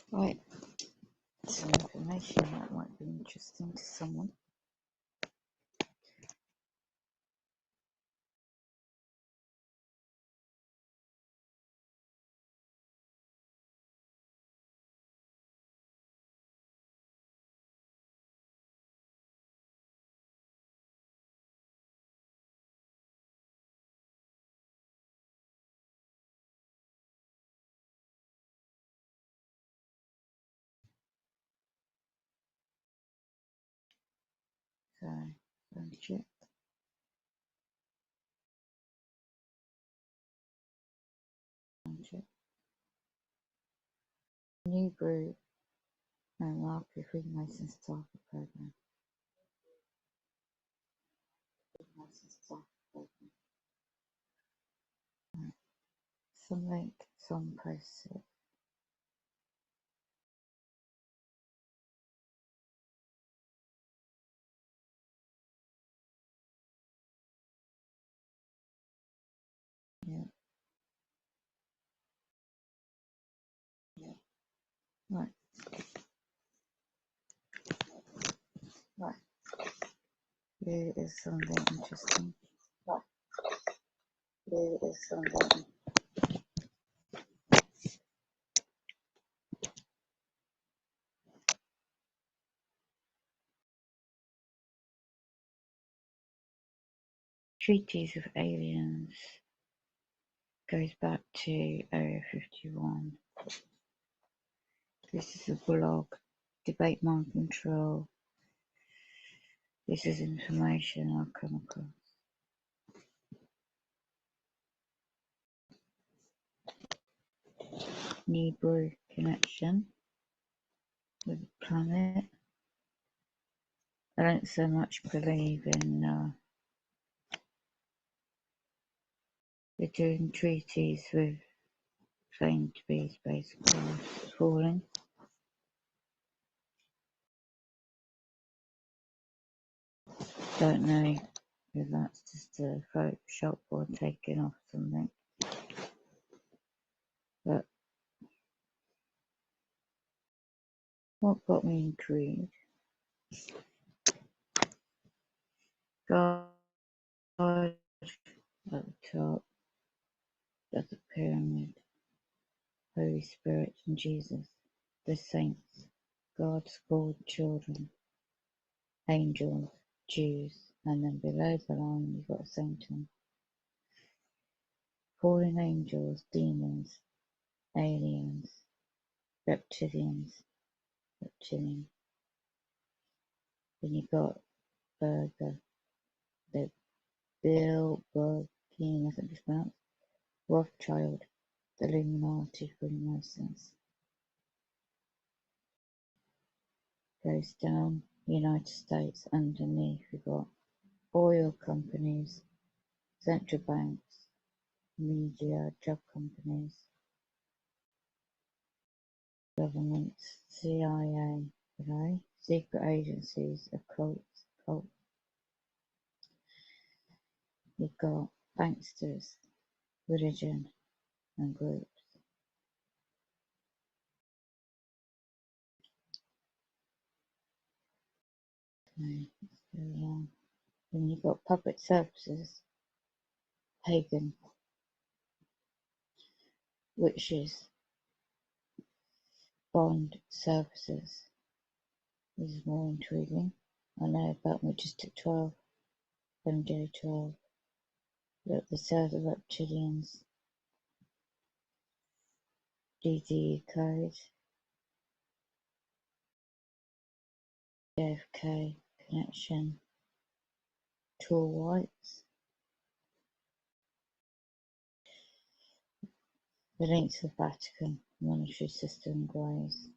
Right, some information that might be interesting to someone. So, check. Nibiru ammunaki freemasons starter program. Freemasons starter program. Right. Some link, some posts it. Yeah. Yeah. Right. Right. Here is something interesting. Right. Here is something. Treaties of aliens goes back to Area 51. This is a blog. Debate mind control. This is information I've come across. Nibiru connection with the planet. I don't so much believe in they're doing treaties with claimed to be spacecraft falling. Don't know if that's just a Photoshop or taken off something. But what got me intrigued? God at the top, there's a pyramid, Holy Spirit and Jesus, the saints, God's called children, angels, Jews, and then below the line you've got Satan. Fallen angels, demons, aliens, reptilian. Then you got Burger, the Bilbergine, I think it's pronounced, Rothschild, the Illuminati, Freemasons. Goes down, United States, underneath you've got oil companies, central banks, media, drug companies, governments, CIA, okay, secret agencies, occults, cults. You've got banksters, religion, and groups. Okay, let's go along. Then you've got public services, pagan, witches, bond services. This is more intriguing. I know about Majestic 12, MJ 12. Look, the Cesare reptilians, DDE code, JFK connection, tall whites, the link to the Vatican monetary system greys.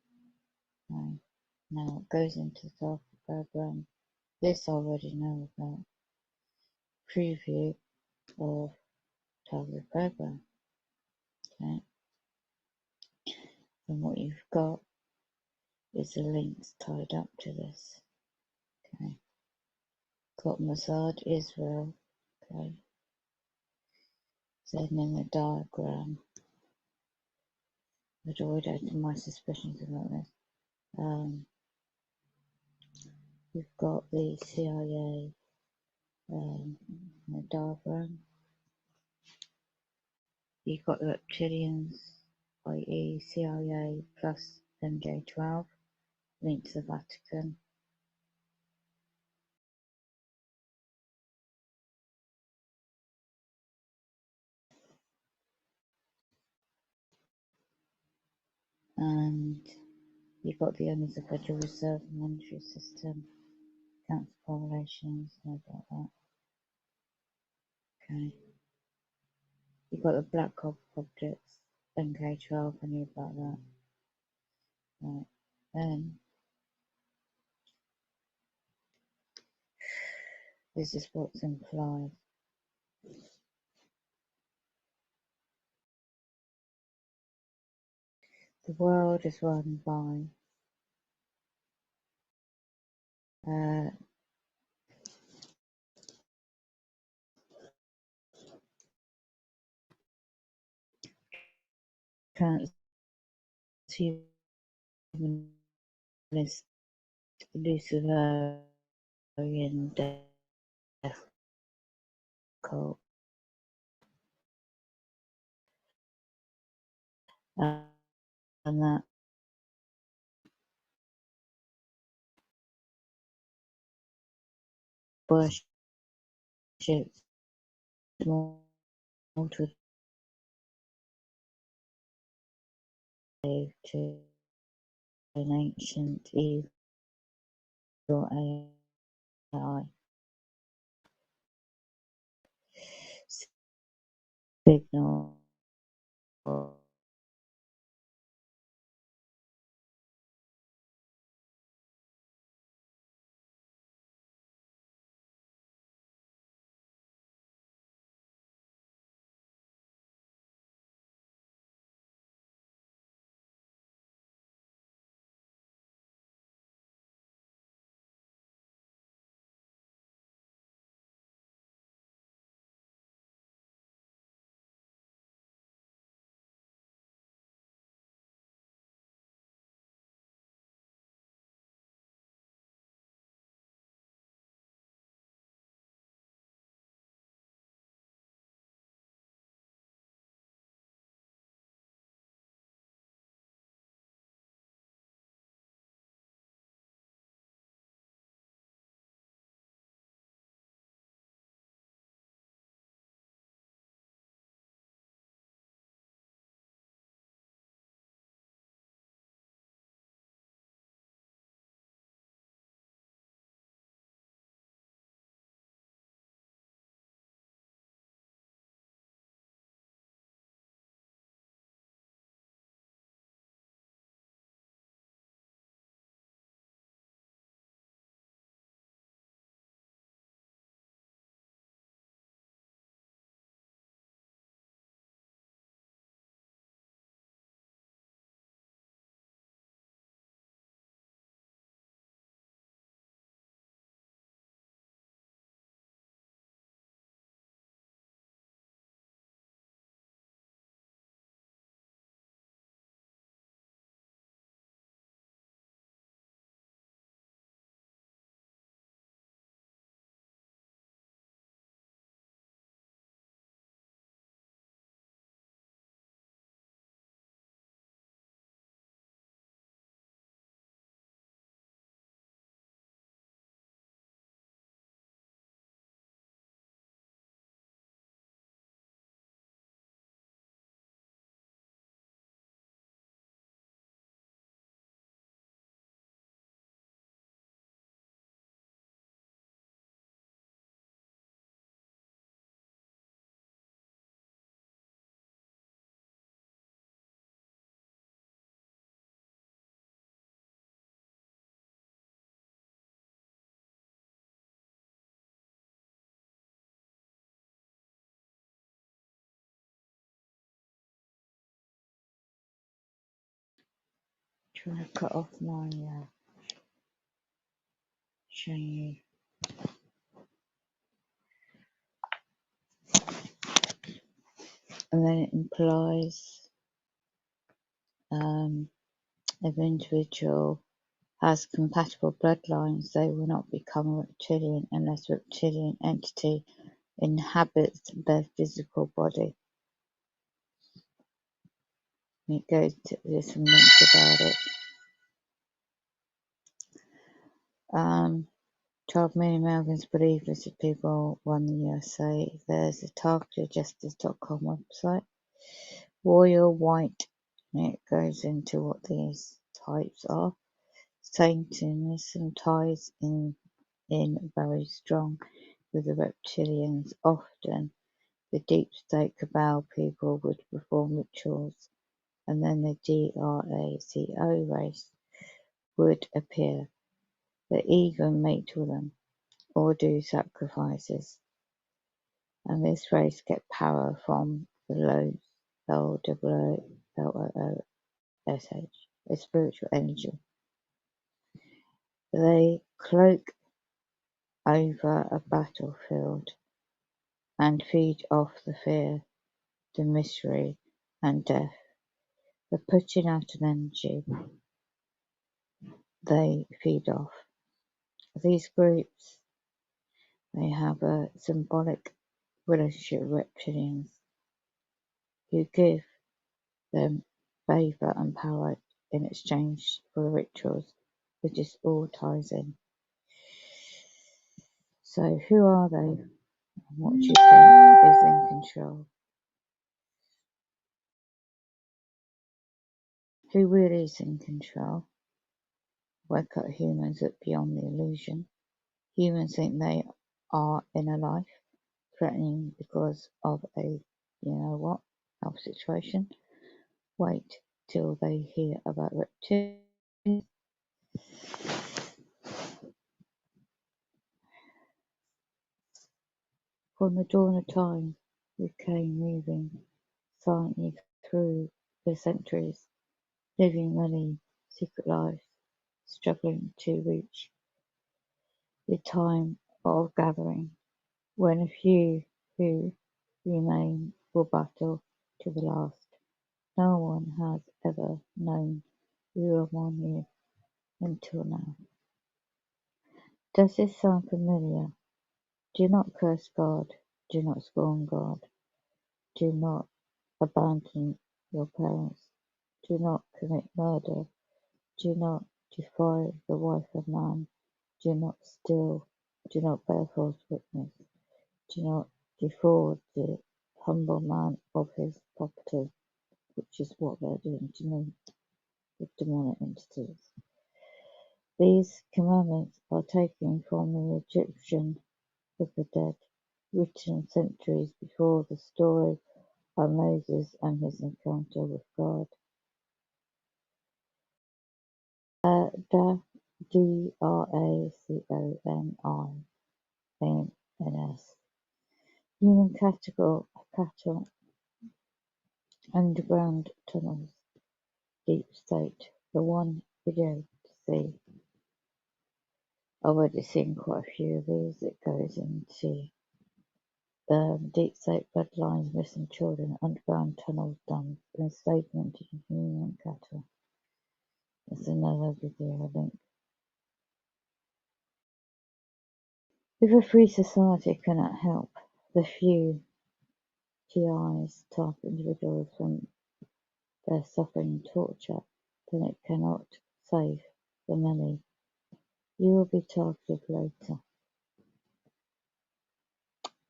Now it goes into the Alpha program. This I already know about. Preview of target program. Okay. And what you've got is the links tied up to this. Okay. Got Mossad, Israel. Okay. Then in the diagram validated my suspicions about this. We've got the CIA diagram. You've got the reptilians, i.e. CIA plus MJ12, linked to the Vatican. And you've got the owners of Federal Reserve and Monetary System, Council correlations, know about that. Okay. You've got the Black Hawk objects, MK12, I knew about that. Right. Then this is what's implied. The world is run by transhumanist Luciferian death cult, and that worships mortal slave to an ancient evil AI signal trying to cut off my showing you. And then it implies if an individual has compatible bloodlines, they will not become a reptilian unless a reptilian entity inhabits their physical body. It goes to, there's some links about it. 12 million Americans believe listed people won the USA. There's a targeted justice.com website. Royal white, and it goes into what these types are. Satanism ties in very strong with the reptilians. Often the deep state cabal people would perform rituals, and then the DRACO race would appear. They even mate with them, or do sacrifices, and this race get power from the Lows, LOOSH, a spiritual energy. They cloak over a battlefield and feed off the fear, the misery, and death. The putting out an energy they feed off. These groups, they have a symbolic relationship with reptilians who give them favour and power in exchange for the rituals, which is all ties in. So who are they, and what do you think is in control? Who really is in control? Wake up humans look beyond the illusion. Humans think they are in a life, threatening because of a health situation. Wait till they hear about reptilians. From the dawn of time, we came moving silently through the centuries, living many secret lives, struggling to reach the time of gathering, when a few who remain will battle to the last. No one has ever known you among you until now. Does this sound familiar? Do not curse God. Do not scorn God. Do not abandon your parents. Do not commit murder. Do not defy the wife of man. Do not steal. Do not bear false witness. Do not defraud the humble man of his property, which is what they're doing to me with demonic entities. These commandments are taken from the Egyptian Book of Dead, written centuries before the story of Moses and his encounter with God. DRACONINS. Human cattle, underground tunnels, deep state. The one video to see. I've already seen quite a few of these. It goes into deep state bloodlines, missing children, underground tunnels, dams, enslavement of human cattle. There's another video link. If a free society cannot help the few TIs type individuals from their suffering and torture, then it cannot save the many. You will be targeted later.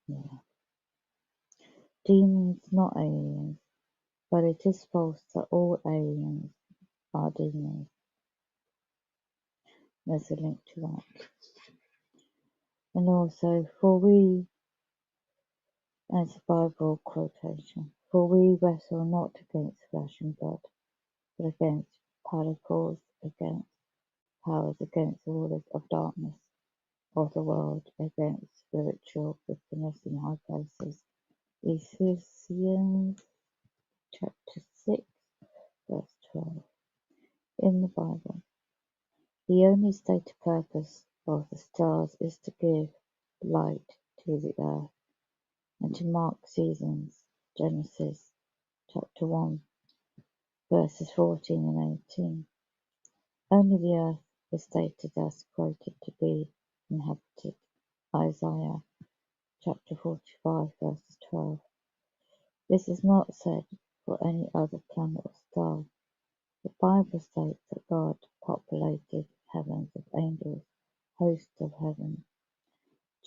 Yeah. Demons, not aliens, but it is false that all aliens are demons. There's a link to that. And also, as a Bible quotation, for we wrestle not against flesh and blood, but against principalities, against powers, against the rulers of darkness of the world, against spiritual wickedness in high places. Ephesians chapter 6, verse 12. In the Bible, the only stated purpose of the stars is to give light to the earth and to mark seasons. Genesis chapter 1, verses 14 and 18. Only the earth is stated as quoted to be inhabited. Isaiah chapter 45 verses 12. This is not said for any other planet or star. The Bible states that God populated heavens with angels, hosts of heaven.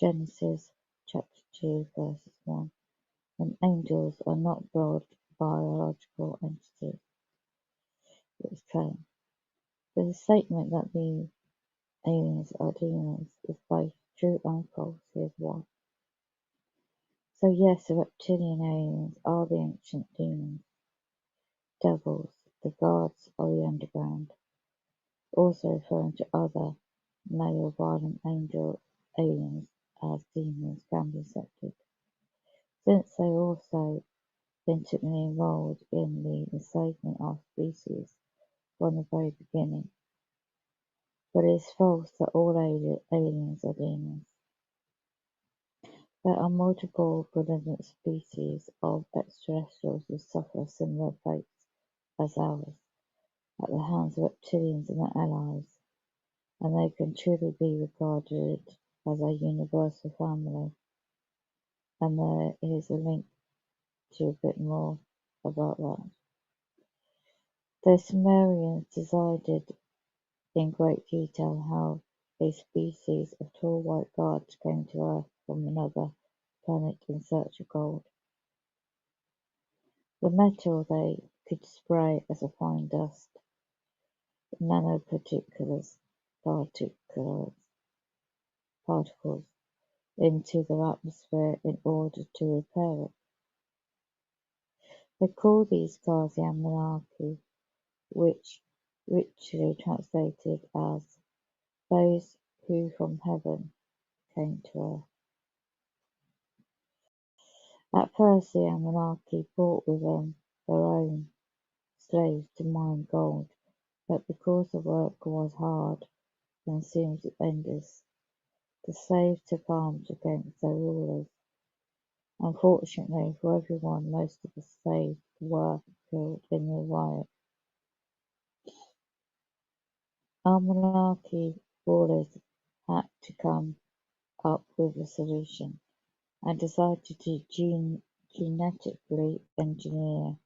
Genesis chapter 2 verses 1. And angels are not broad biological entities, it was claimed. The statement that the aliens are demons is both true and false. Here's why. So yes, the reptilian aliens are the ancient demons, devils, the gods of the underground, also referring to other male violent angel aliens as demons can be accepted, since they also intimately involved in the enslavement of species from the very beginning. But it is false that all aliens are demons. There are multiple benevolent species of extraterrestrials who suffer similar fates as ours at the hands of reptilians and their allies, and they can truly be regarded as a universal family. And there is a link to a bit more about that. The Sumerians decided in great detail how a species of tall white guards came to Earth from another planet in search of gold. The metal they could spray as a fine dust, nanoparticles, particles into the atmosphere in order to repair it. They call these guards the ammunaki, which literally translated as those who from heaven came to earth. At first the ammunaki brought with them their own slaves to mine gold, but because the work was hard and seemed endless, the slaves took arms against their rulers. Unfortunately for everyone, most of the slaves were killed in the riot. Ammunaki rulers had to come up with a solution and decided to genetically engineer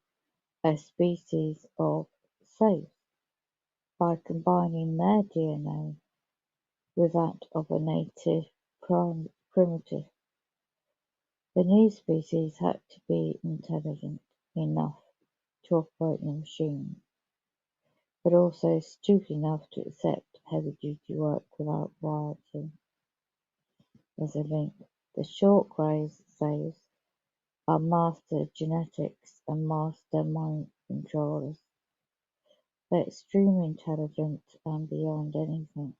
a species of slaves by combining their DNA with that of a native primitive. The new species had to be intelligent enough to operate the machine, but also stupid enough to accept heavy-duty work without rioting. There's a link. The short grey slaves are master genetics and master mind controllers. They're extremely intelligent and beyond anything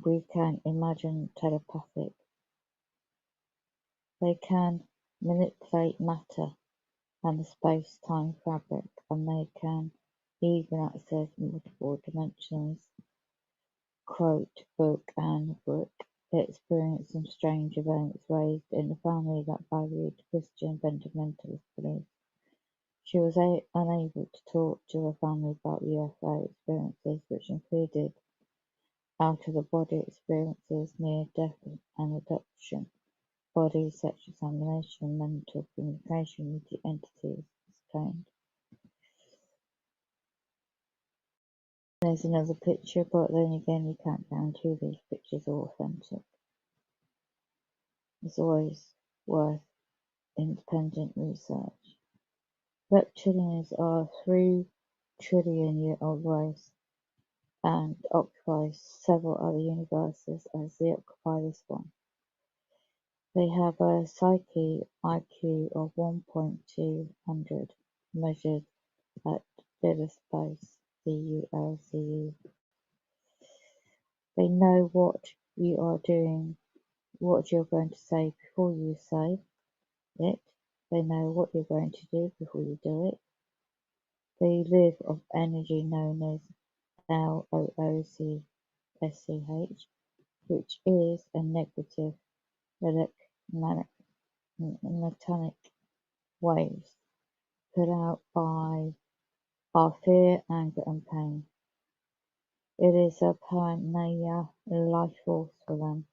we can imagine telepathic. They can manipulate matter and the space-time fabric, and they can even access multiple dimensions. Quote book Anne Brooke experienced some strange events raised in a family that valued Christian fundamentalist beliefs. She was unable to talk to her family about UFO experiences, which included out-of-the-body experiences, near-death and abduction, body sexual examination, and mental communication with the entities explained. There's another picture, but then again you can't guarantee these pictures are authentic. It's always worth independent research. Reptilians are a 3 trillion-year-old race and occupy several other universes as they occupy this one. They have a psyche IQ of 1.200 measured at Dillis Base, DULCU. They know what you are doing, what you're going to say before you say it. They know what you're going to do before you do it. They live off energy known as LOOCSCH, which is a negative electromagnetic waves put out by are fear, anger, and pain. It is a paranoia life force for them.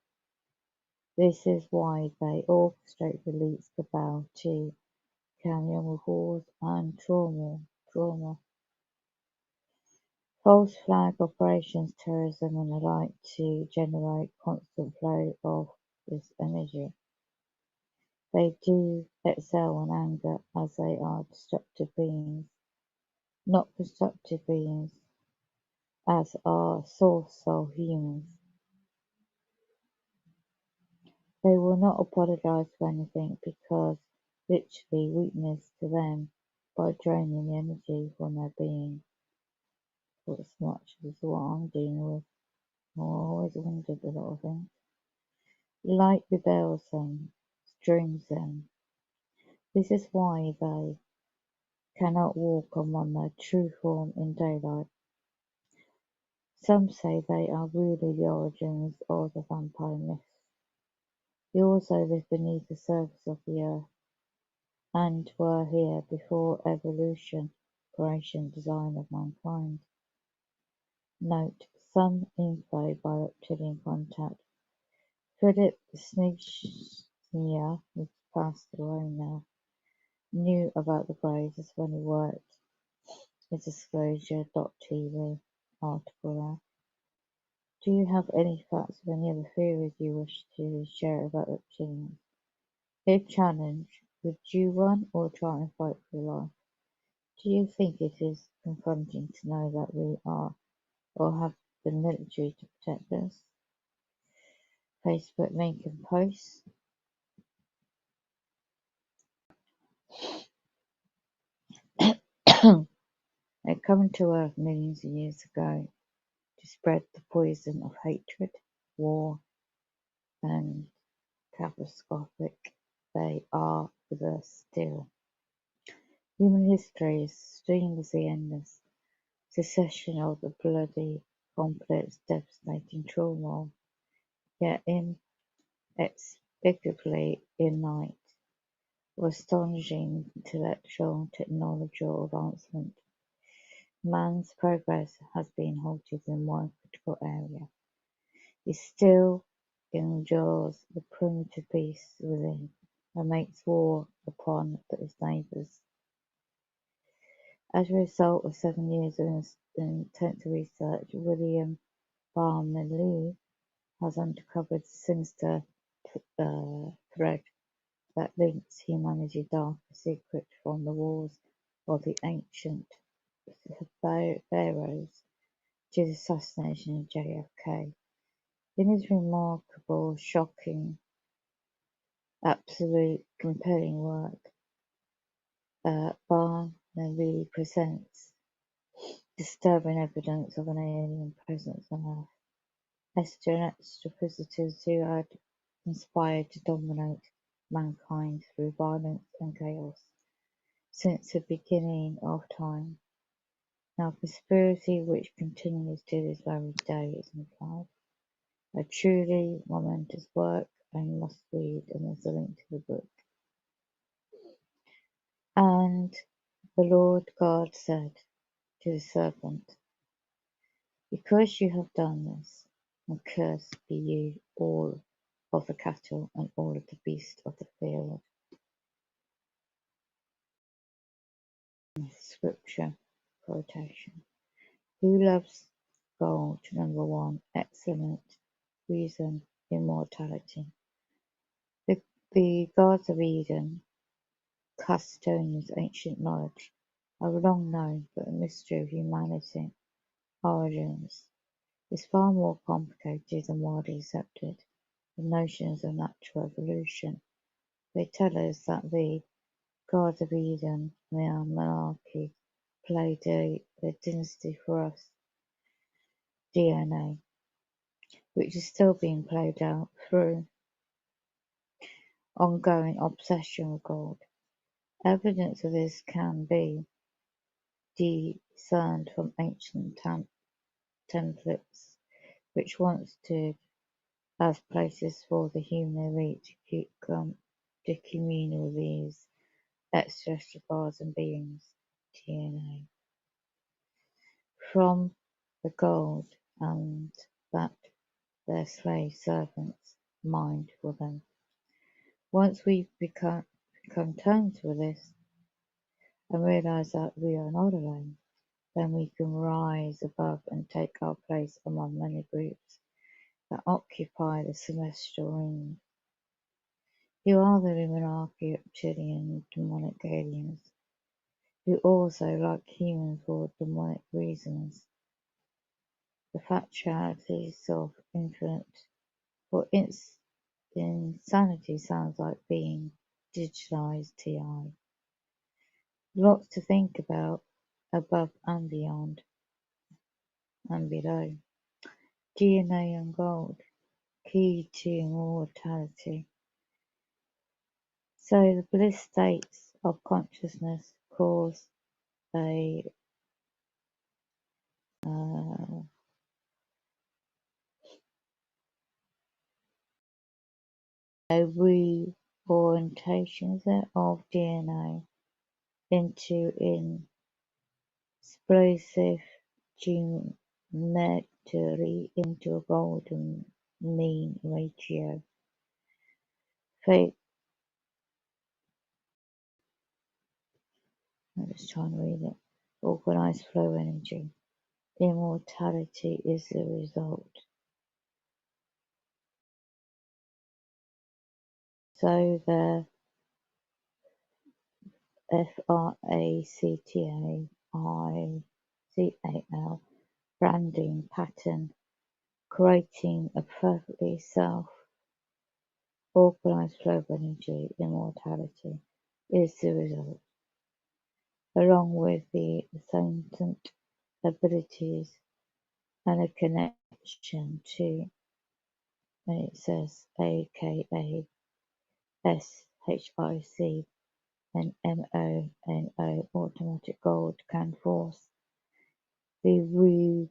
This is why they orchestrate the elites cabal to carry on with wars and trauma, false flag operations, terrorism, and the like to generate constant flow of this energy. They do excel in anger as they are destructive beings, not constructive beings, as are source soul humans. They will not apologize for anything because literally weakness to them by draining the energy from their being. For as much as what I'm dealing with, I always wondered a lot of things. Light rebels them, strings them. This is why they cannot walk among their true form in daylight. Some say they are really the origins of the vampire myths. They also live beneath the surface of the earth, and were here before evolution, creation, design of mankind. Note: some info by reptilian contact. Philip Snignier, who's passed away now, knew about the Greys when he worked his Disclosure.tv article there. Do you have any facts or any other theories you wish to share about reptilians? If challenged, would you run or try and fight for your life? Do you think it is confronting to know that we are or have the military to protect us? Facebook link and post. They come to Earth millions of years ago to spread the poison of hatred, war, and catastrophic. They are with us still. Human history is seamlessly endless succession of the bloody, complex, devastating trauma, yet inexplicably innate, with astonishing intellectual and technological advancement. Man's progress has been halted in one critical area. He still endures the primitive beast within and makes war upon his neighbours. As a result of 7 years of intense research, William Barmely has uncovered a sinister thread that links humanity's darkest secret from the wars of the ancient pharaohs to the assassination of JFK. In his remarkable, shocking, absolute, compelling work, Barnaby presents disturbing evidence of an alien presence on Earth. Extra visitors who had conspired to dominate mankind through violence and chaos since the beginning of time. Now, a conspiracy which continues to this very day is implied. A truly momentous work, and must read, and there's a link to the book. And the Lord God said to the serpent, because you have done this, and cursed be you all of the cattle and all of the beasts of the field. Scripture quotation. Who loves gold? Number one, excellent reason, immortality. The gods of Eden, custodians of ancient knowledge, have long known that the mystery of humanity origins is far more complicated than widely accepted. The notions of natural evolution. They tell us that the gods of Eden and the ammunaki played a dynasty for us, DNA, which is still being played out through ongoing obsession with gold. Evidence of this can be discerned from ancient templates, which once stood as places for the human elite to commune with these extraterrestrial gods and beings. DNA. from the gold and that their slave servants mined for them. Once we become turned to this and realize that we are not alone, then we can rise above and take our place among many groups that occupy the celestial ring. You are the Illuminati, reptilian, demonic aliens, who also, like humans, for demonic reasons. The factuality self-infinite, for insanity sounds like being digitalized TI. Lots to think about, above and beyond, and below. DNA and gold, key to immortality. So the bliss states of consciousness cause a reorientation of DNA into explosive geometry into a golden mean ratio. Fate, I'm just trying to read it. Organized flow energy. Immortality is the result. So the FRACTAICAL branding pattern, creating a perfectly self-organized flow of energy, immortality, is the result, along with the ascendant abilities and a connection to, and it says AKA SHIC and MONO, automatic gold can force the RIBNTATION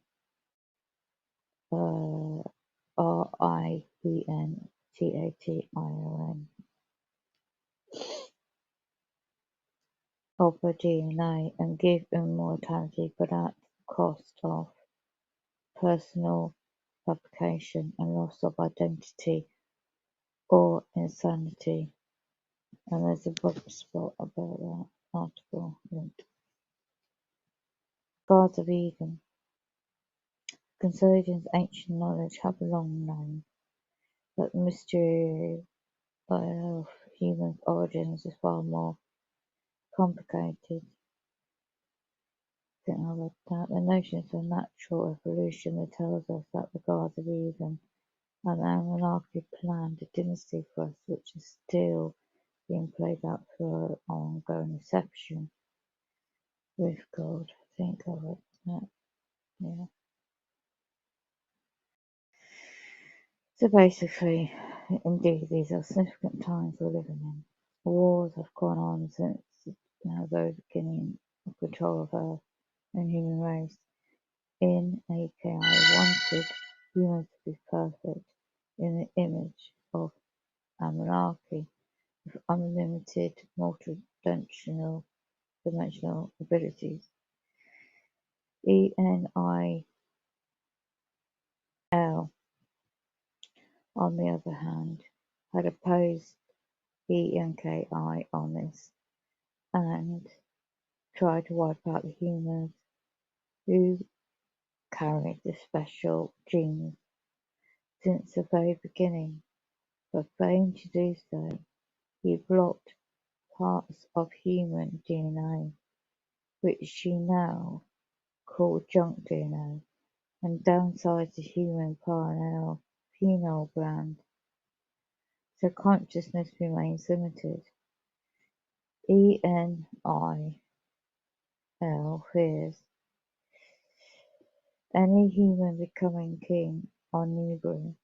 of the DNA and give immortality, but at the cost of personal fabrication and loss of identity or insanity. And there's a book spot about that article linked. Gods of Eden. Conservatives' ancient knowledge have long known that the mystery of human origins is far more complicated. I read that. The notions of natural evolution that tells us that the gods of Eden and the ammunaki planned a dynasty for us, which is still being played out through our ongoing reception with God. I think I read that. Yeah. So basically, indeed, these are significant times we're living in. Wars have gone on since the very beginning of control of Earth and human race. In AKI wanted humans to be perfect in the image of ammunaki with unlimited multi-dimensional abilities. ENIL, on the other hand, had opposed ENKI on this and tried to wipe out the humans who carried the special genes since the very beginning, but failing to do so, he blocked parts of human DNA, which she now called junk DNA, and downsized the human pineal gland, so consciousness remains limited. ENIL fears any human becoming king on Nibiru.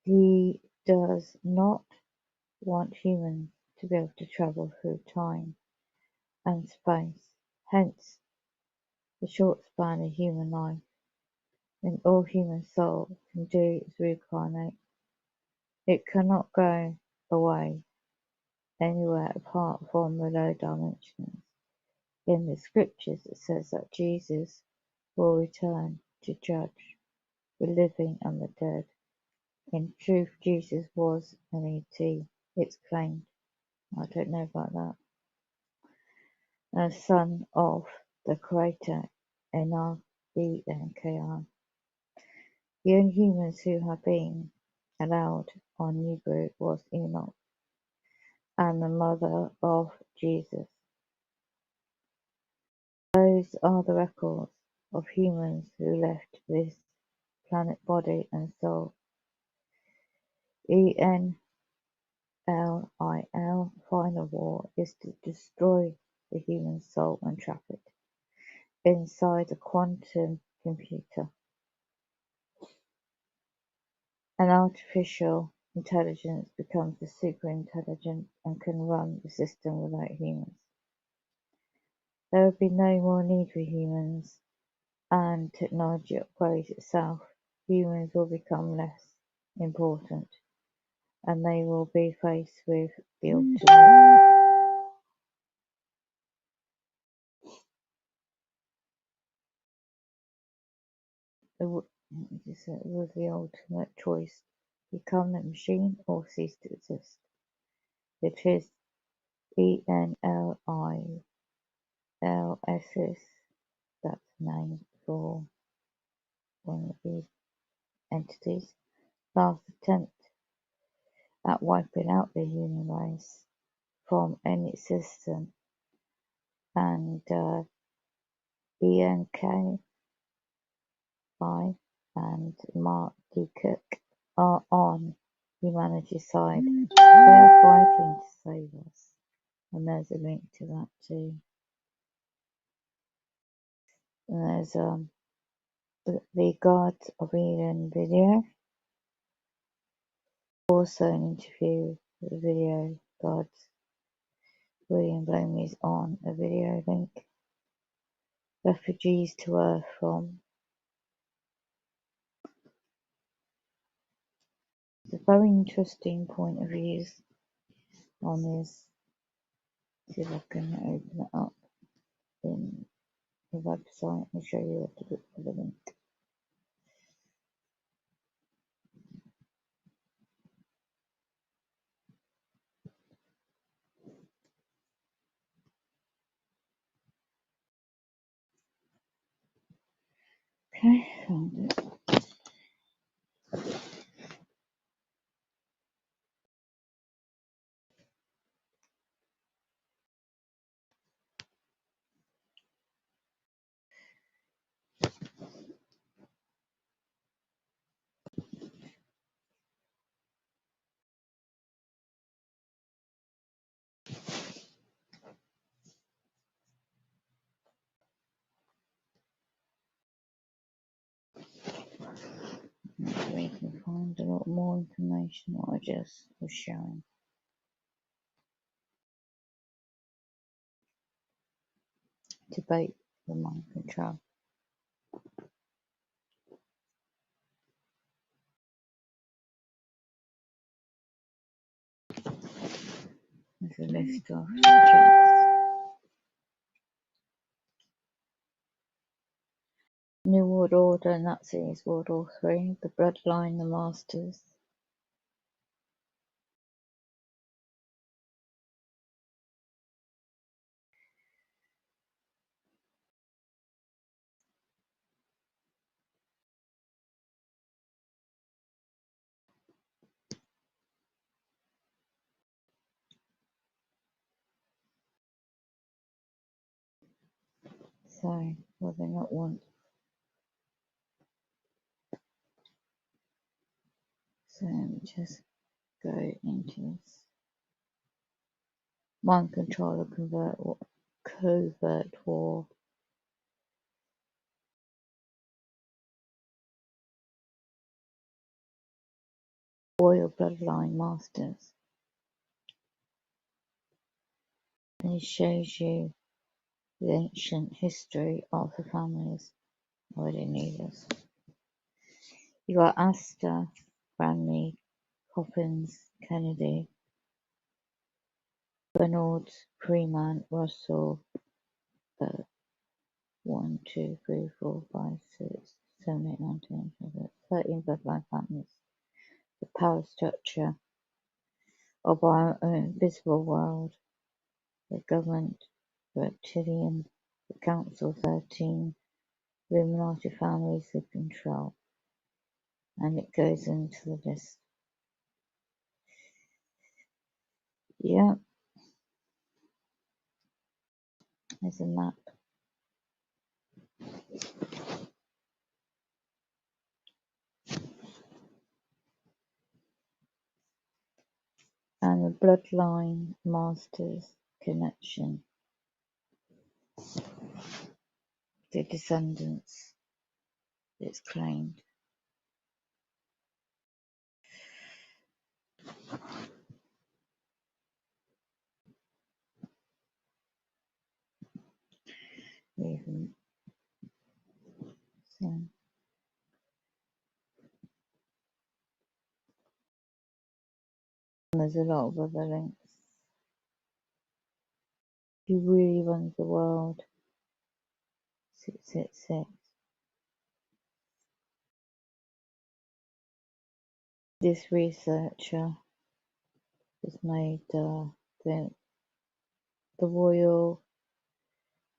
He does not want humans to be able to travel through time and space, hence the short span of human life, when all human soul can do is reincarnate. It cannot go away anywhere apart from the low dimensions. In the scriptures it says that Jesus will return to judge the living and the dead. In truth, Jesus was an ET, it's claimed. I don't know about that. A son of the Creator, N-R-E-N-K-I. The only humans who have been allowed on Nibiru was Enoch and the mother of Jesus. Those are the records of humans who left this planet body and soul. ENLIL, final war is to destroy the human soul and trap it inside a quantum computer. An artificial intelligence becomes a super intelligence and can run the system without humans. There will be no more need for humans, and technology upgrades itself. Humans will become less important, and they will be faced with the ultimate choice: become a machine or cease to exist. It is ENLILSS, that's the name for one of these entities, last attempt at wiping out the human race from any system, and ENKI and Mark D. Cook are on humanity's side. They are fighting to save us. And there's a link to that too. And there's the Gods of Eden video. Also an interview with the video Gods. William Blomey's on a video link. Refugees to Earth from. It's a very interesting point of views on this. See if I can open it up in the website and show you what to look for the link. Okay, found it. So you can find a lot more information than what I just was showing. Debate the mind control. There's a list of subjects. New World Order, Nazis, World War III, the Bloodline, the Masters. So, will they not want? So, let me just go into this. Mind control or covert war. Royal Bloodline Masters. And it shows you the ancient history of the families. I didn't need this. You got Astor, Brandy, Coppins, Kennedy, Reynolds, Freeman, Russell, 1, 2, 3, 4, 5, 6, 7, 8, 9, 10, 11, 13 bloodline families. The power structure of our invisible world, the government, reptilian, the council, 13 Illuminati families of control. And it goes into the list. Yeah, there's a map. And the bloodline masters connection, the descendants, it's claimed. Even so, there's a lot of other links. Who really runs the world? 666. This researcher has made the royal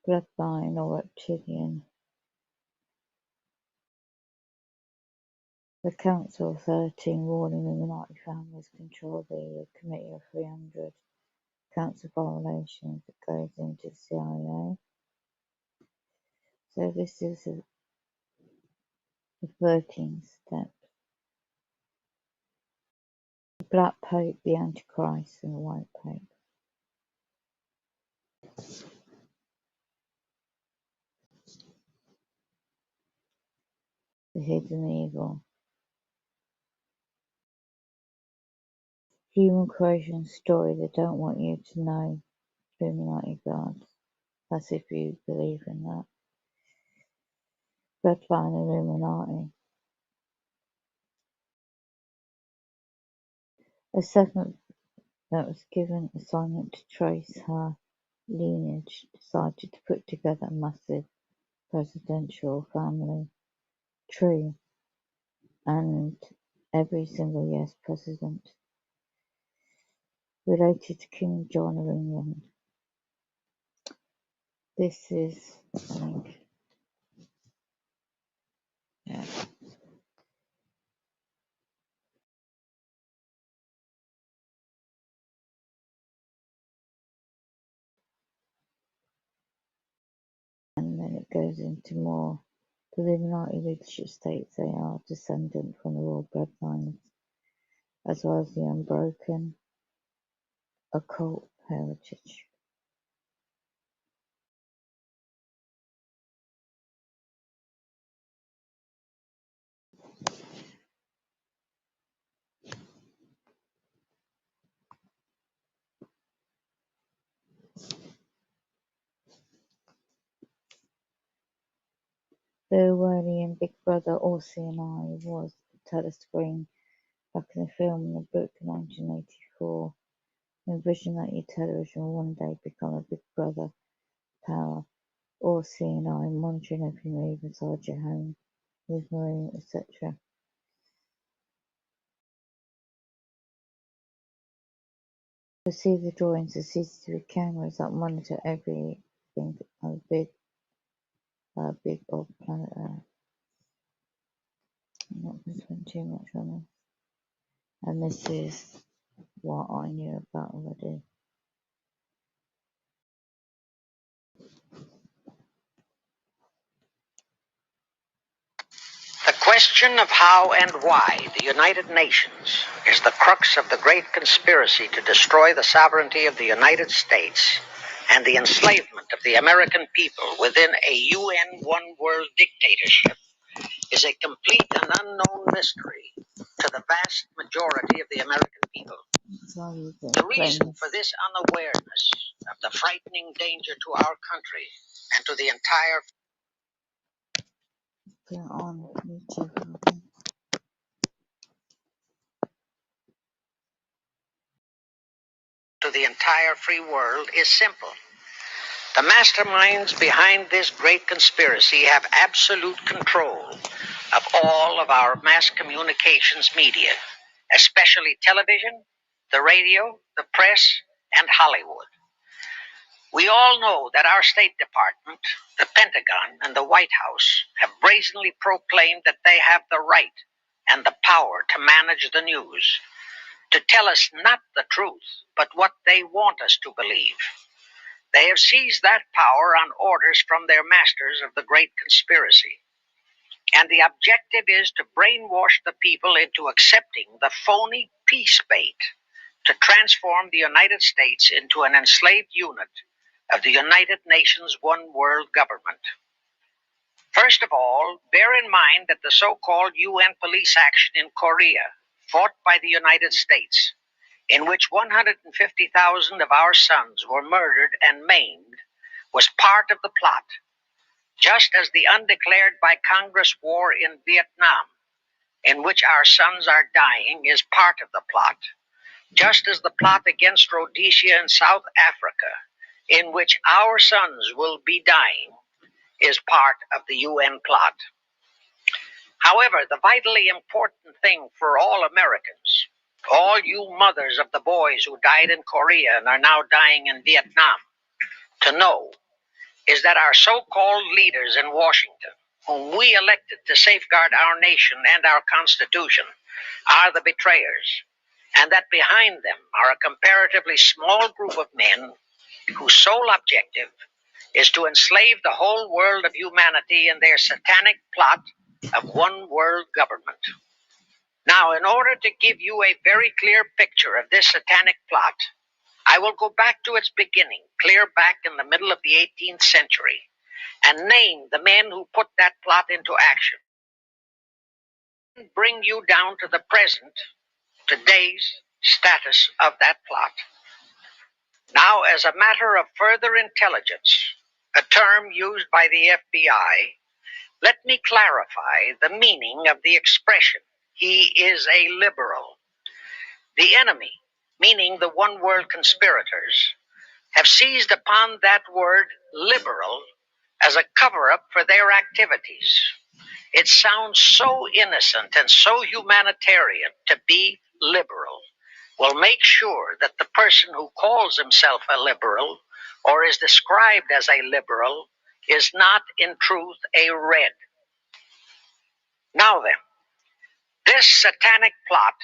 bloodline or reptilian. The Council of 13 ruling Illuminati families control the Committee of 300 Council violations that goes into the CIA. So this is the 13th step. The Black Pope, the Antichrist, and the White Pope. The hidden evil. Human creation story they don't want you to know. Illuminati gods. That's if you believe in that. Bloodline Illuminati. A seventh that was given assignment to trace her lineage decided to put together a massive presidential family tree, and every single yes president related to King John of England. This is a link. Yeah. And then it goes into more. The Illuminati leadership states they are descendant from the royal bloodlines, as well as the unbroken occult heritage. Though Worley in Big Brother or CNI was the telescreen back in the film and the book in 1984, envision that your television will one day become a Big Brother power or CNI, monitoring every move inside your home, living room, etc. You'll see the drawings of CCTV cameras that monitor everything on the big old planet Earth. I'm not going to spend too much on this. And this is what I knew about already. The question of how and why the United Nations is the crux of the great conspiracy to destroy the sovereignty of the United States and the enslavement of the American people within a UN one-world dictatorship is a complete and unknown mystery to the vast majority of the American people. The reason for this unawareness of the frightening danger to our country and to the entire free world is simple. The masterminds behind this great conspiracy have absolute control of all of our mass communications media, especially television, the radio, the press, and Hollywood. We all know that our State Department, the Pentagon, and the White House have brazenly proclaimed that they have the right and the power to manage the news, to tell us not the truth, but what they want us to believe. They have seized that power on orders from their masters of the great conspiracy. And the objective is to brainwash the people into accepting the phony peace bait to transform the United States into an enslaved unit of the United Nations one world government. First of all, bear in mind that the so-called UN police action in Korea, fought by the United States, in which 150,000 of our sons were murdered and maimed, was part of the plot, just as the undeclared by Congress war in Vietnam, in which our sons are dying, is part of the plot, just as the plot against Rhodesia and South Africa, in which our sons will be dying, is part of the UN plot. However, the vitally important thing for all Americans, all you mothers of the boys who died in Korea and are now dying in Vietnam, to know is that our so-called leaders in Washington, whom we elected to safeguard our nation and our Constitution, are the betrayers, and that behind them are a comparatively small group of men whose sole objective is to enslave the whole world of humanity in their satanic plot of one world government. Now, in order to give you a very clear picture of this satanic plot, I will go back to its beginning, clear back in the middle of the 18th century, and name the men who put that plot into action. Bring you down to the present, today's status of that plot. Now, as a matter of further intelligence, a term used by the FBI, let me clarify the meaning of the expression, "he is a liberal." The enemy, meaning the one world conspirators, have seized upon that word liberal as a cover-up for their activities. It sounds so innocent and so humanitarian to be liberal. Will make sure that the person who calls himself a liberal or is described as a liberal is not in truth a red. Now then, this satanic plot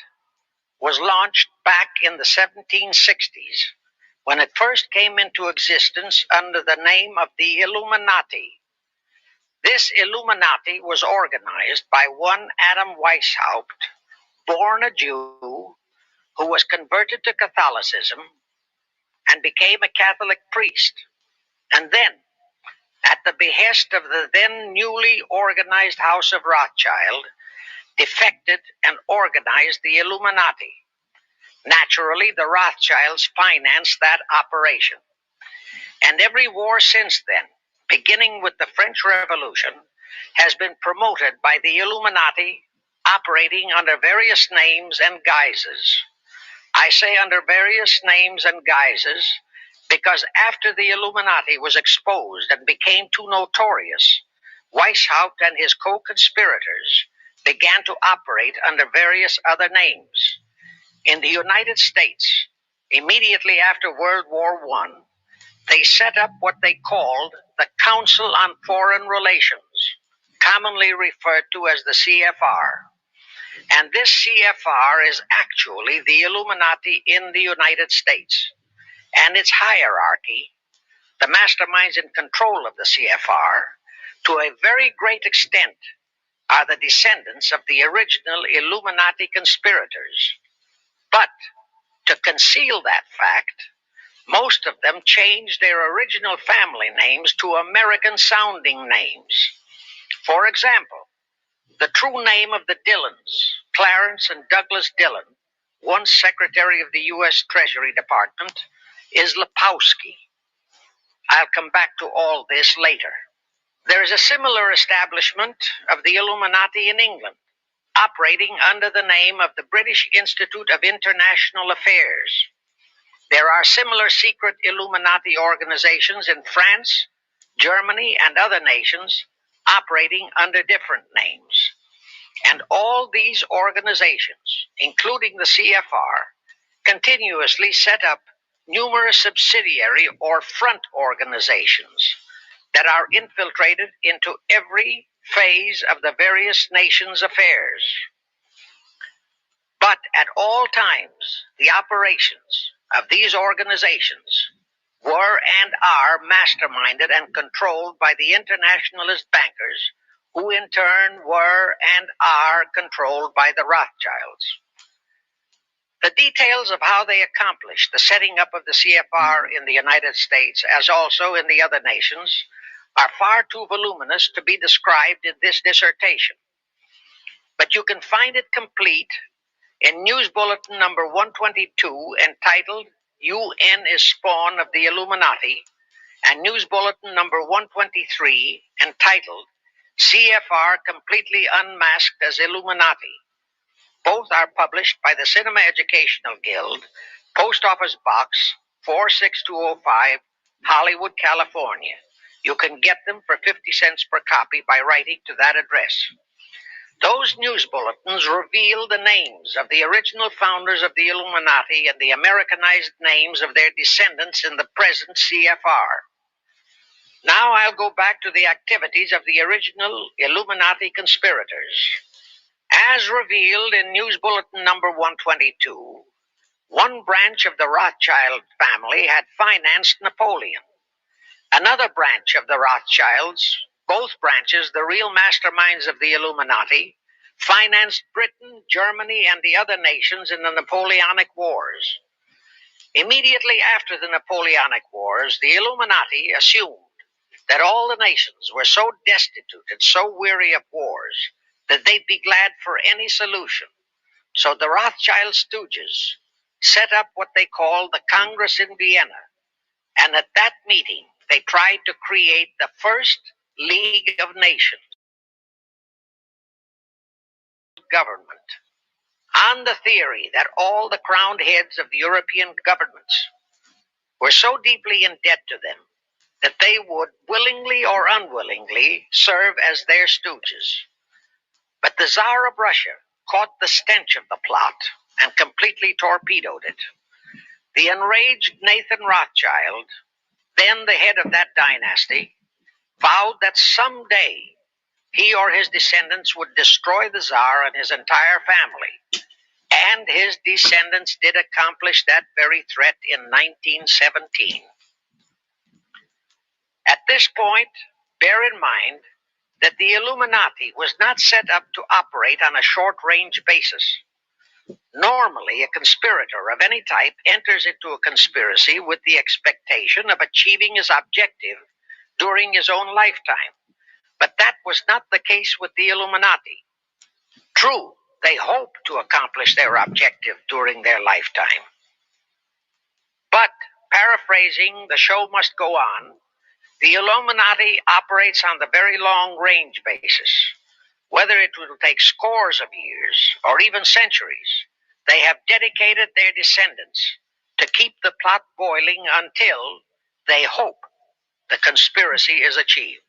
was launched back in the 1760s when it first came into existence under the name of the Illuminati. This Illuminati was organized by one Adam Weishaupt, born a Jew, who was converted to Catholicism and became a Catholic priest, and then, at the behest of the then newly organized House of Rothschild, defected and organized the Illuminati. Naturally, the Rothschilds financed that operation. And every war since then, beginning with the French Revolution, has been promoted by the Illuminati, operating under various names and guises. I say under various names and guises because after the Illuminati was exposed and became too notorious, Weishaupt and his co-conspirators began to operate under various other names. In the United States, immediately after World War I, they set up what they called the Council on Foreign Relations, commonly referred to as the CFR. And this CFR is actually the Illuminati in the United States. And its hierarchy, the masterminds in control of the CFR, to a very great extent, are the descendants of the original Illuminati conspirators. But to conceal that fact, most of them changed their original family names to American-sounding names. For example, the true name of the Dillons, Clarence and Douglas Dillon, once Secretary of the U.S. Treasury Department, is Lepowski. I'll come back to all this later. There is a similar establishment of the Illuminati in England, operating under the name of the British Institute of International Affairs. There are similar secret Illuminati organizations in France, Germany, and other nations operating under different names. And all these organizations, including the CFR, continuously set up numerous subsidiary or front organizations that are infiltrated into every phase of the various nations' affairs. But at all times, the operations of these organizations were and are masterminded and controlled by the internationalist bankers, who in turn were and are controlled by the Rothschilds. The details of how they accomplished the setting up of the CFR in the United States, as also in the other nations, are far too voluminous to be described in this dissertation. But you can find it complete in News Bulletin number 122, entitled UN is Spawn of the Illuminati, and News Bulletin number 123, entitled CFR Completely Unmasked as Illuminati. Both are published by the Cinema Educational Guild, Post Office Box 46205, Hollywood, California. You can get them for 50 cents per copy by writing to that address. Those news bulletins reveal the names of the original founders of the Illuminati and the Americanized names of their descendants in the present CFR. Now I'll go back to the activities of the original Illuminati conspirators. As revealed in News Bulletin number 122, one branch of the Rothschild family had financed Napoleon. Another branch of the Rothschilds, both branches the real masterminds of the Illuminati, financed Britain, Germany, and the other nations in the Napoleonic Wars. Immediately after the Napoleonic Wars, the Illuminati assumed that all the nations were so destitute and so weary of wars that they'd be glad for any solution. So the Rothschild stooges set up what they called the Congress in Vienna, and at that meeting they tried to create the first League of Nations government, on the theory that all the crowned heads of the European governments were so deeply in debt to them that they would willingly or unwillingly serve as their stooges. But the Tsar of Russia caught the stench of the plot and completely torpedoed it. The enraged Nathan Rothschild, then the head of that dynasty, vowed that someday he or his descendants would destroy the Tsar and his entire family. And his descendants did accomplish that very threat in 1917. At this point, bear in mind that the Illuminati was not set up to operate on a short-range basis. Normally, a conspirator of any type enters into a conspiracy with the expectation of achieving his objective during his own lifetime. But that was not the case with the Illuminati. True, they hoped to accomplish their objective during their lifetime. But, paraphrasing, the show must go on. The Illuminati operates on the very long-range basis. Whether it will take scores of years or even centuries, they have dedicated their descendants to keep the plot boiling until they hope the conspiracy is achieved.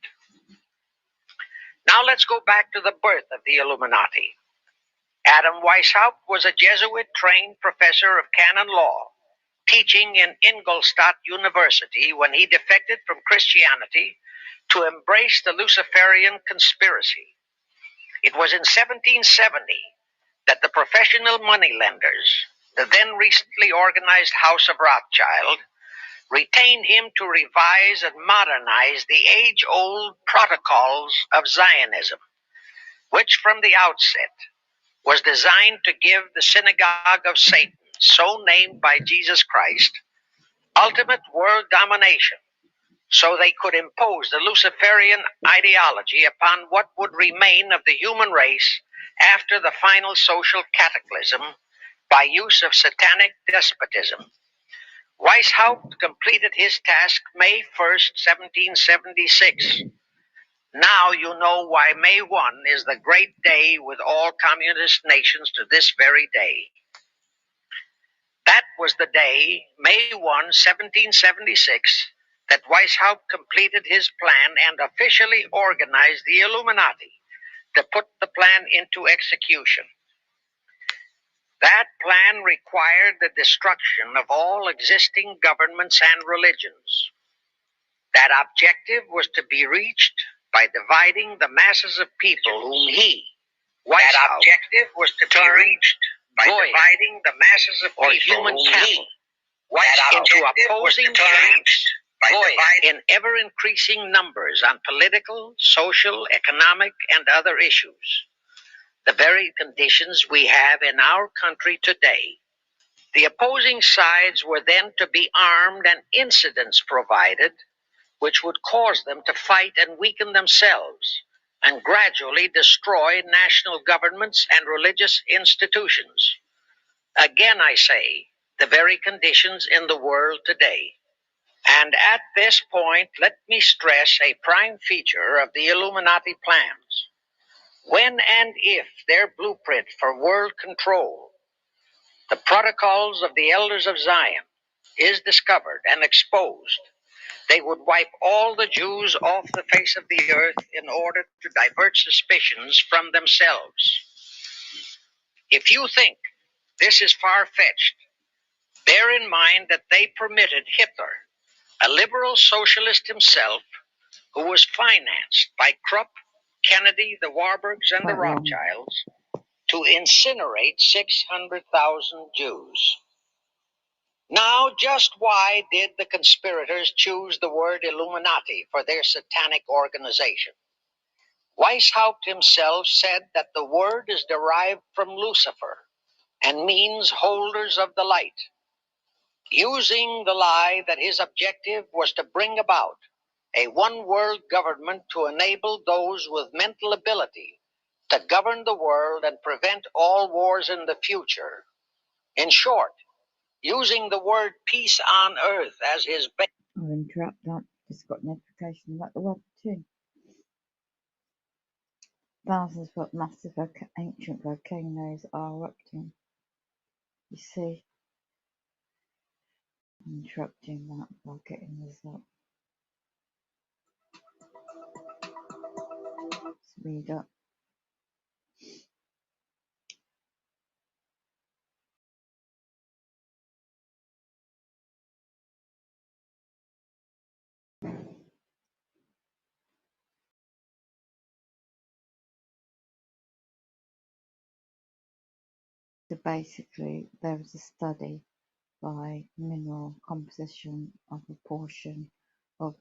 Now let's go back to the birth of the Illuminati. Adam Weishaupt was a Jesuit-trained professor of canon law, teaching in Ingolstadt University when he defected from Christianity to embrace the Luciferian conspiracy. It was in 1770 that the professional moneylenders, the then recently organized House of Rothschild, retained him to revise and modernize the age-old protocols of Zionism, which from the outset was designed to give the synagogue of Satan, so named by Jesus Christ, ultimate world domination, so they could impose the Luciferian ideology upon what would remain of the human race after the final social cataclysm by use of satanic despotism. Weishaupt completed his task May 1st, 1776. Now you know why May 1 is the great day with all communist nations to this very day. That was the day, May 1, 1776, that Weishaupt completed his plan and officially organized the Illuminati to put the plan into execution. That plan required the destruction of all existing governments and religions. That objective was to be reached by dividing the masses of people whom he, Weishaupt, dividing the masses of people human cattle into opposing camps in ever-increasing numbers on political, social, economic, and other issues. The very conditions we have in our country today. The opposing sides were then to be armed and incidents provided which would cause them to fight and weaken themselves and gradually destroy national governments and religious institutions. Again, I say, the very conditions in the world today. And at this point, let me stress a prime feature of the Illuminati plans. When and if their blueprint for world control, the protocols of the elders of Zion, is discovered and exposed, they would wipe all the Jews off the face of the earth in order to divert suspicions from themselves. If you think this is far-fetched, bear in mind that they permitted Hitler, a liberal socialist himself, who was financed by Krupp, Kennedy, the Warburgs, and the Rothschilds, to incinerate 600,000 Jews. Now, just why did the conspirators choose the word Illuminati for their satanic organization? Weishaupt himself said that the word is derived from Lucifer and means holders of the light, using the lie that his objective was to bring about a one-world government to enable those with mental ability to govern the world and prevent all wars in the future. In short, using the word peace on earth as his base. I'll interrupt that. Just got notification about the weather too. Thousands of massive ancient volcanoes are erupting. You see, I'm interrupting that by getting this up. Let's read up. So basically, there was a study by mineral composition of a portion of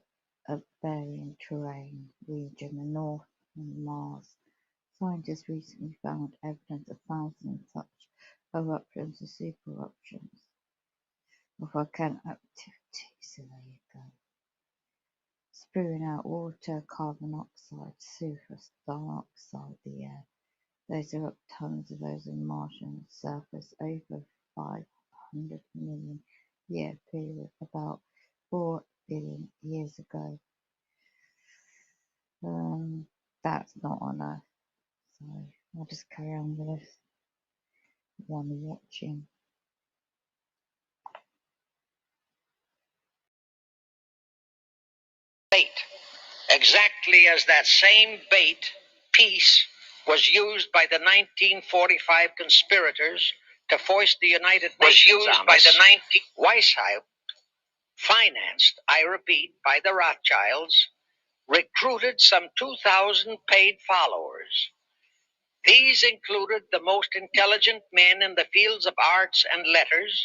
a varying terrain region in the north of Mars. Scientists recently found evidence of thousands of such eruptions and super-eruptions of volcanic activity. So there you go. Spewing out water, carbon dioxide, sulfur dioxide, the air. Those erupt tons of those on Martian surface over 500 million year period, about 4 billion years ago. That's not on Earth. So I'll just carry on with this one watching. Bait, exactly as that same bait, peace, was used by the 1945 conspirators to foist the United Nations on us. Weishaupt, financed, I repeat, by the Rothschilds, recruited some 2,000 paid followers. These included the most intelligent men in the fields of arts and letters,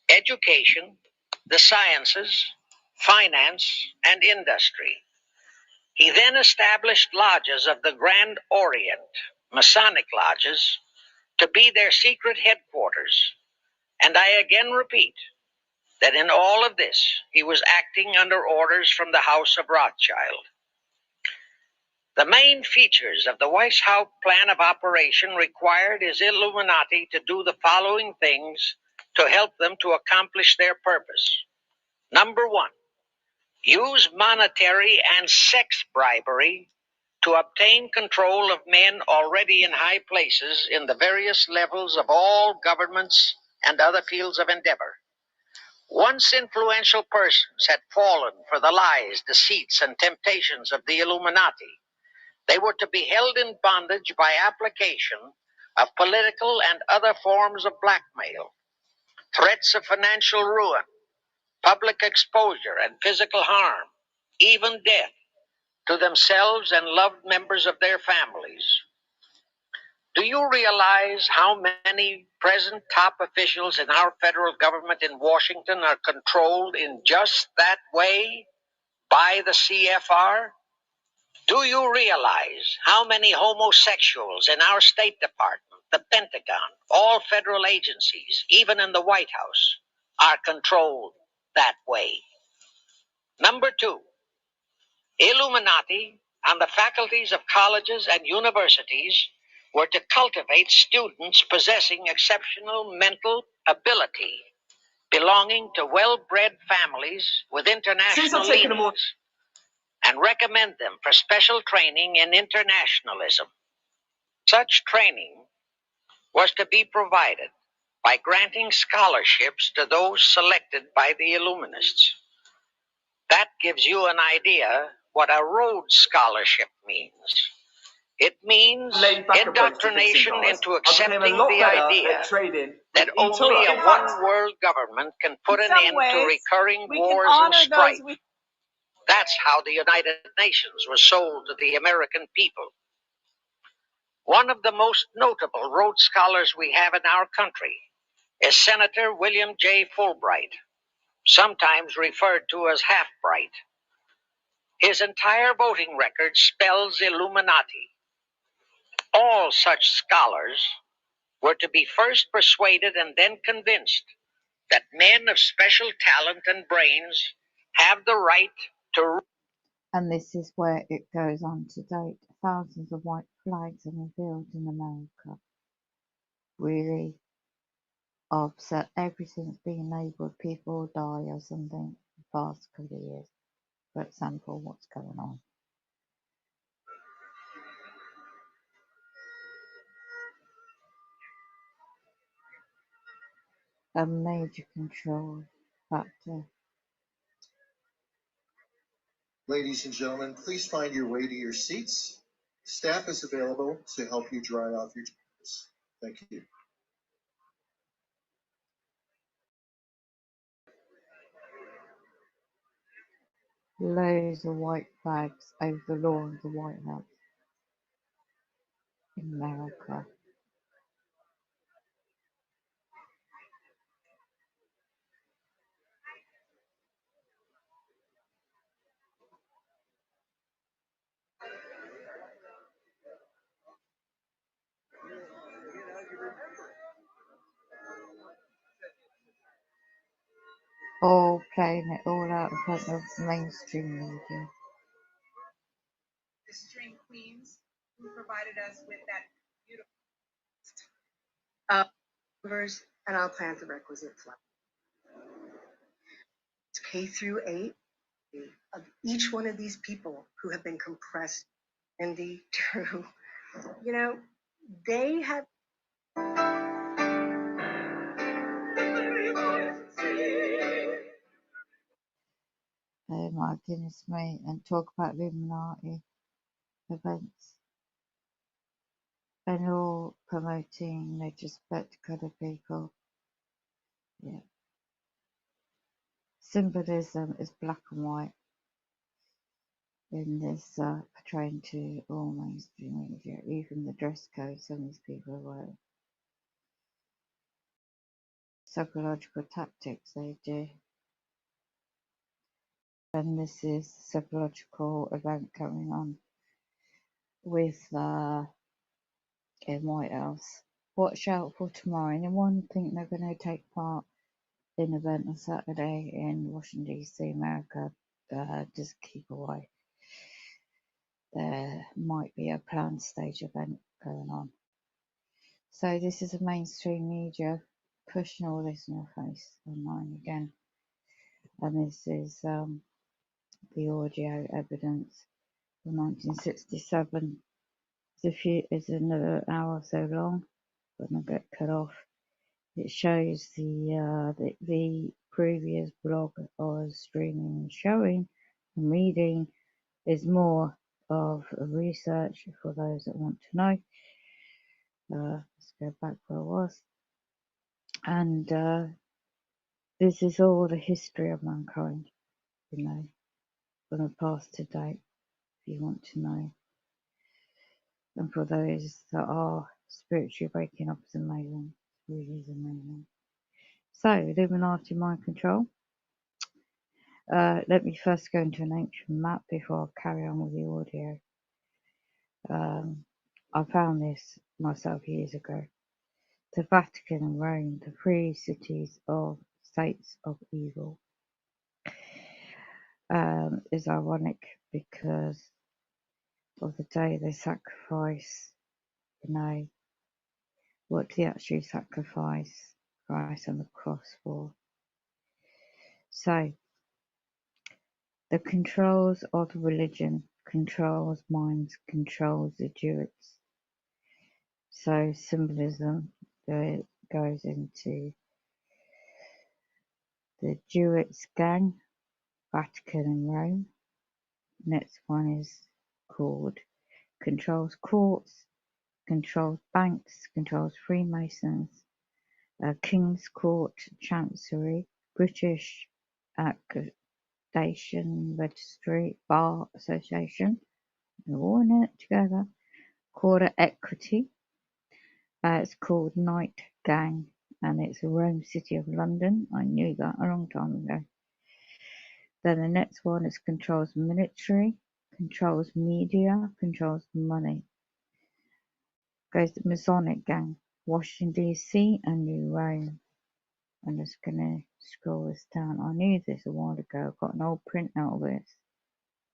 education, the sciences, finance, and industry. He then established lodges of the Grand Orient, Masonic lodges, to be their secret headquarters. And I again repeat that in all of this, he was acting under orders from the House of Rothschild. The main features of the Weishaupt plan of operation required his Illuminati to do the following things to help them to accomplish their purpose. Number one, use monetary and sex bribery to obtain control of men already in high places in the various levels of all governments and other fields of endeavor. Once influential persons had fallen for the lies, deceits, and temptations of the Illuminati, they were to be held in bondage by application of political and other forms of blackmail, threats of financial ruin, public exposure, and physical harm, even death, to themselves and loved members of their families. Do you realize how many present top officials in our federal government in Washington are controlled in just that way by the CFR? Do you realize how many homosexuals in our State Department, the Pentagon, all federal agencies, even in the White House, are controlled that way? Number two, Illuminati and the faculties of colleges and universities were to cultivate students possessing exceptional mental ability, belonging to well-bred families with international leanings, and recommend them for special training in internationalism. Such training was to be provided by granting scholarships to those selected by the Illuminists. That gives you an idea what a Rhodes Scholarship means. It means indoctrination into accepting the idea that only a one-world government can put an end to recurring wars and strife. That's how the United Nations was sold to the American people. One of the most notable Rhodes Scholars we have in our country is Senator William J. Fulbright, sometimes referred to as Half-Bright. His entire voting record spells Illuminati. All such scholars were to be first persuaded and then convinced that men of special talent and brains have the right to. And this is where it goes on to date. Thousands of white flags are revealed in America. Really upset. Everything's being labelled. People die or something the past couple of years. For example, what's going on? A major control factor. Ladies and gentlemen, please find your way to your seats. Staff is available to help you dry off your towels. Thank you. Loads of white flags over the lawn of the White House in America. All playing it all out in front of mainstream media. The string queens who provided us with that beautiful numbers, and I'll plant the requisite flag. It's K through 8 of each one of these people who have been compressed in the true, they have. Oh my goodness me, and talk about Illuminati events. And all promoting they just respect colour people. Yeah. Symbolism is black and white in this portraying to all mainstream media, even the dress code some of these people wear. Psychological tactics they do. And this is a psychological event going on with in White House. Watch out for tomorrow. Anyone think they're going to take part in an event on Saturday in Washington DC, America? Just keep away. There might be a planned stage event going on. So this is a mainstream media pushing all this in your face online again. And this is the audio evidence from 1967. It's another hour or so long, but I'll get cut off. It shows the previous blog I was streaming and showing and reading is more of a research for those that want to know. Let's go back where I was. And this is all the history of mankind, you know, from the past to date, if you want to know. And for those that are spiritually waking up, is amazing. It really is amazing. So, Illuminati mind control. Let me first go into an ancient map before I carry on with the audio. I found this myself years ago. The Vatican and Rome, the three cities of states of evil, is ironic because of the day they sacrifice, you know, what they actually sacrifice Christ on the cross for. So, the controls of religion controls minds, controls the Jewets. So symbolism goes into the Jewets gang, Vatican and Rome. Next one is called controls courts, controls banks, controls freemasons, King's Court, Chancery, British Accreditation Registry, Bar Association, they're all in it together. Quarter Equity, it's called Night Gang, and it's a Rome City of London. I knew that a long time ago. Then the next one is controls military, controls media, controls money. Goes to Masonic Gang, Washington DC and New Rome. I'm just gonna scroll this down. I knew this a while ago. I've got an old printout of this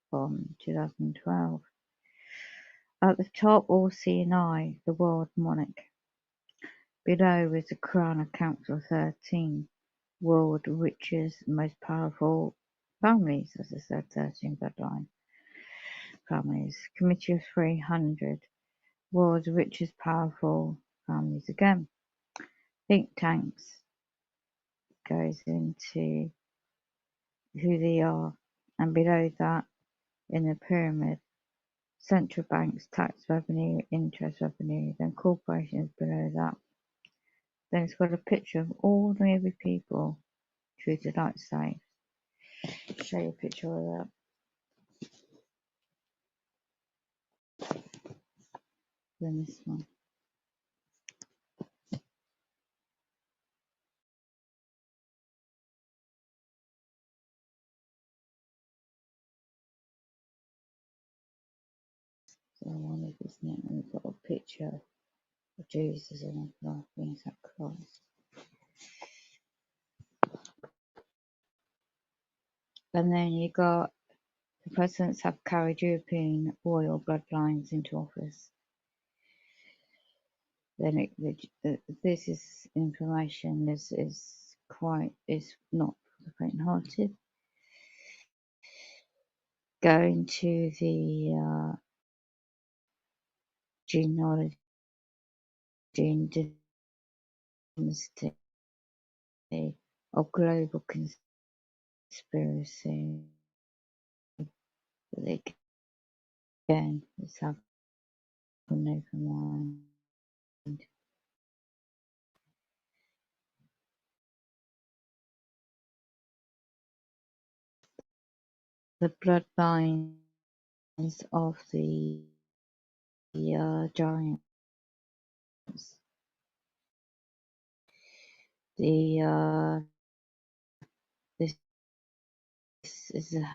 from 2012. At the top, all seeing eye, the world monarch. Below is the crown of Council 13, world richest, most powerful families, as I said, 13 bloodline families. Committee of 300, world's richest, powerful families again. Think tanks goes into who they are, and below that, in the pyramid, central banks, tax revenue, interest revenue, then corporations below that. Then it's got a picture of all the other people treated like slaves. Show you a picture of that. Then this one. So I wanted this net, and we've got a picture of Jesus and a life being sacrificed. And then you got the presidents have carried European royal bloodlines into office. Then this is information is not for the faint-hearted. Go into the genealogy and dynasty of global conspiracy. But again, let's have an open mind. The bloodlines of the giants. This is the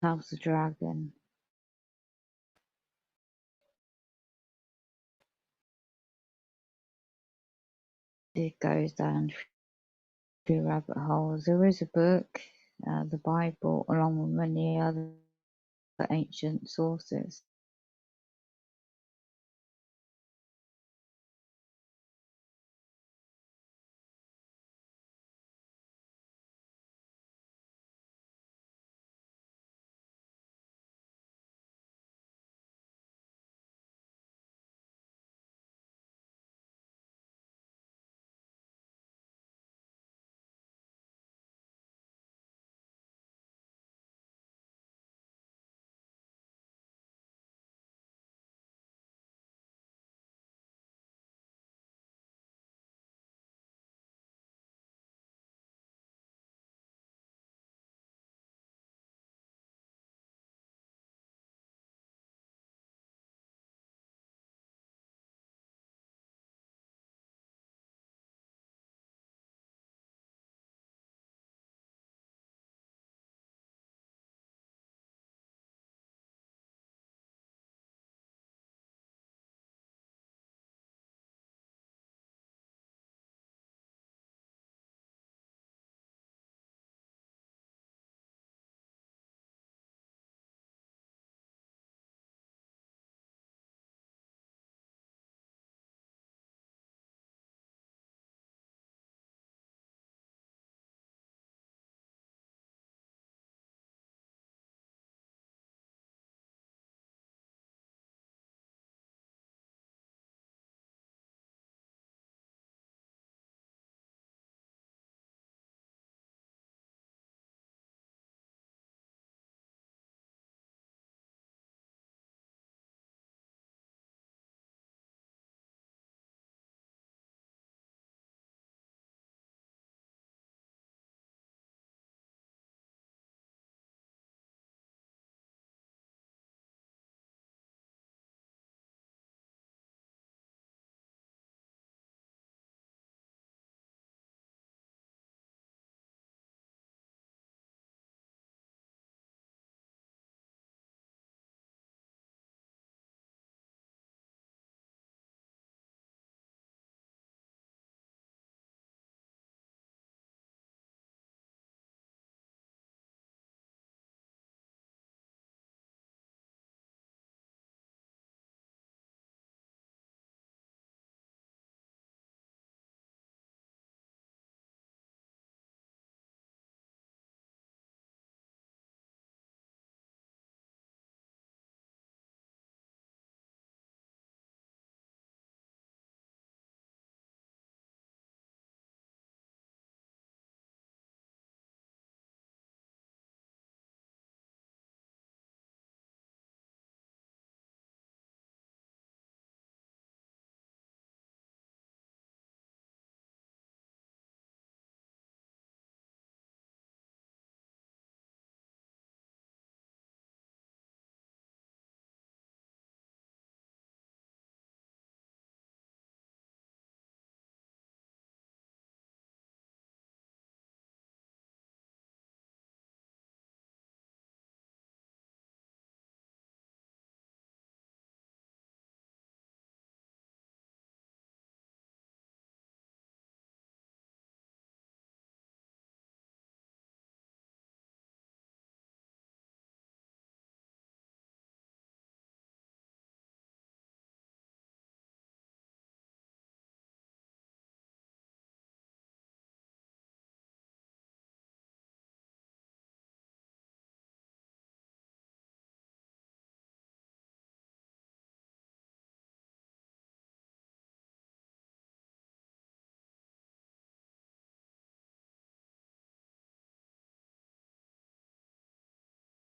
House of Dragon. It goes down through rabbit holes. There is a book, the Bible, along with many other ancient sources.